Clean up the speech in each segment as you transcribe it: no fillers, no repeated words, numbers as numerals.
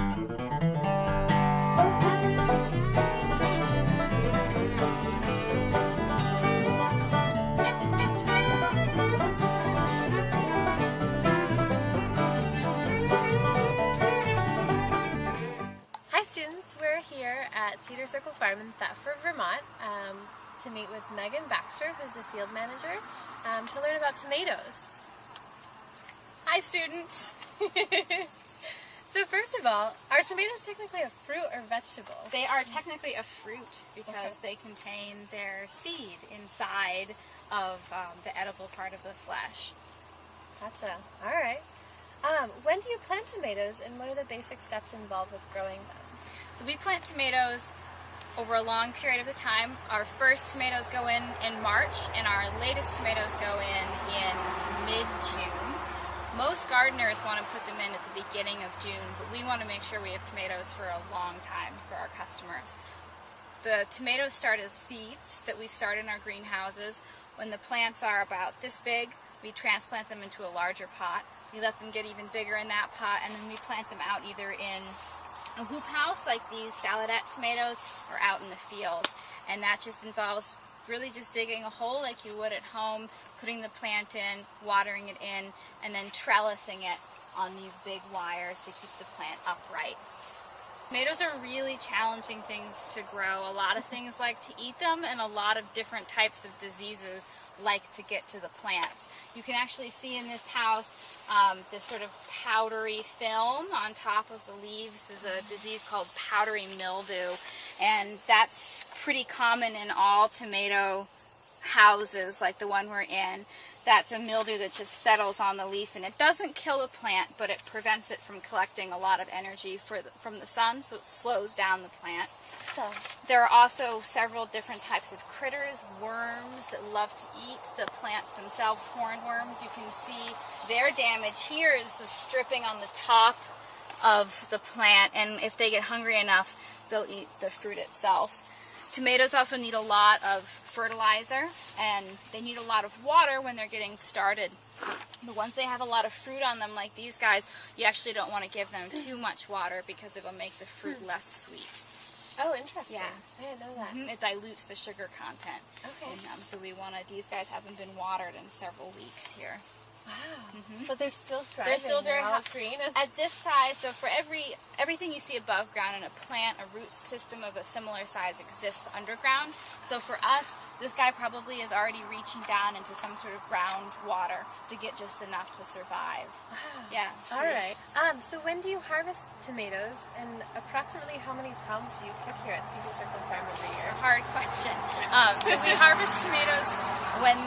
Hi students, we're here at Cedar Circle Farm in Thetford, Vermont to meet with Megan Baxter, who's the field manager, to learn about tomatoes. Hi students! So first of all, are tomatoes technically a fruit or vegetable? They are technically a fruit because they contain their seed inside of the edible part of the flesh. Gotcha. Alright. When do you plant tomatoes and what are the basic steps involved with growing them? So we plant tomatoes over a long period of the time. Our first tomatoes go in March and our latest tomatoes go in mid-June. Most gardeners want to put them in at the beginning of June, but we want to make sure we have tomatoes for a long time for our customers. The tomatoes start as seeds that we start in our greenhouses. When the plants are about this big, we transplant them into a larger pot. We let them get even bigger in that pot, and then we plant them out either in a hoop house like these saladette tomatoes or out in the field. And that just involves really just digging a hole like you would at home, putting the plant in, watering it in, and then trellising it on these big wires to keep the plant upright. Tomatoes are really challenging things to grow. A lot of things like to eat them, and a lot of different types of diseases like to get to the plants. You can actually see in this house this sort of powdery film on top of the leaves. There's a disease called powdery mildew, and that's pretty common in all tomato houses like the one we're in. That's a mildew that just settles on the leaf, and it doesn't kill the plant, but it prevents it from collecting a lot of energy from the sun, so it slows down the plant. Sure. There are also several different types of critters, worms that love to eat the plants themselves, hornworms. You can see their damage here is the stripping on the top of the plant, and if they get hungry enough, they'll eat the fruit itself. Tomatoes also need a lot of fertilizer, and they need a lot of water when they're getting started. But once they have a lot of fruit on them, like these guys, you actually don't want to give them too much water because it will make the fruit less sweet. Oh, interesting. Yeah. I didn't know that. It dilutes the sugar content. Okay. And, so we wanted, these guys haven't been watered in several weeks here. Wow. But they're still thriving. They're still very all green. At this size, so for everything you see above ground in a plant, a root system of a similar size exists underground. So for us, this guy probably is already reaching down into some sort of groundwater to get just enough to survive. Wow. Yeah. All right. So when do you harvest tomatoes, and approximately how many pounds do you pick here at Cedar Circle Farm every year? It's a hard question. So we harvest tomatoes when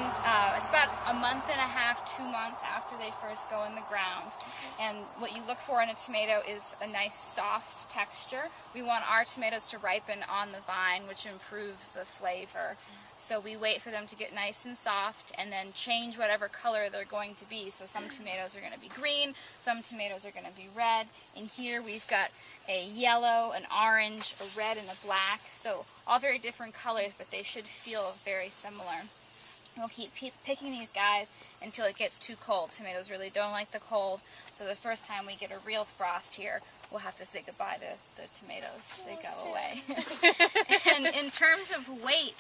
it's about a month and a half, 2 months after they first go in the ground. And what you look for in a tomato is a nice soft texture. We want our tomatoes to ripen on the vine, which improves the flavor. So we wait for them to get nice and soft and then change whatever color they're going to be. So some tomatoes are going to be green, some tomatoes are going to be red. And here we've got a yellow, an orange, a red, and a black. So all very different colors, but they should feel very similar. We'll keep picking these guys until it gets too cold. Tomatoes really don't like the cold, so the first time we get a real frost here, we'll have to say goodbye to the tomatoes. They go away. And in terms of weight,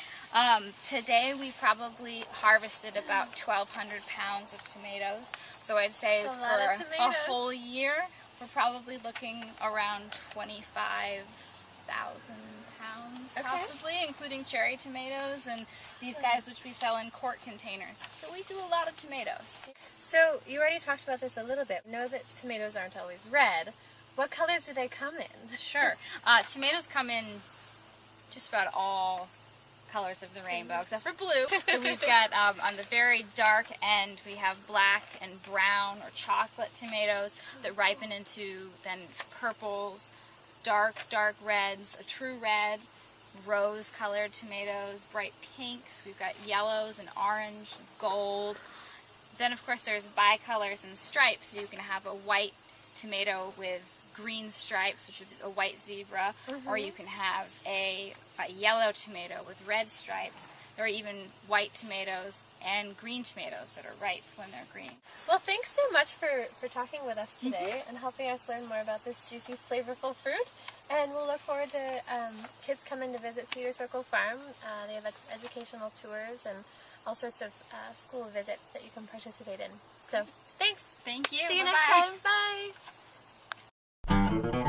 today we probably harvested about 1,200 pounds of tomatoes. So I'd say for a whole year, we're probably looking around 25,000 pounds, possibly, including cherry tomatoes and these guys which we sell in quart containers. So we do a lot of tomatoes. So you already talked about this a little bit. We know that tomatoes aren't always red. What colors do they come in? Sure. Tomatoes come in just about all colors of the rainbow, except for blue. So we've got, on the very dark end, we have black and brown or chocolate tomatoes that ripen into then purples, dark reds, a true red, rose-colored tomatoes, bright pinks. We've got yellows and orange, gold. Then, of course, there's bicolors and stripes. So you can have a white tomato with green stripes, which is a white zebra, or you can have a yellow tomato with red stripes. There are even white tomatoes and green tomatoes that are ripe when they're green. Well, thanks so much for talking with us today and helping us learn more about this juicy, flavorful fruit. And we'll look forward to kids coming to visit Cedar Circle Farm. They have educational tours and all sorts of school visits that you can participate in. So, thanks. Thank you. See you Bye-bye. next time. Bye.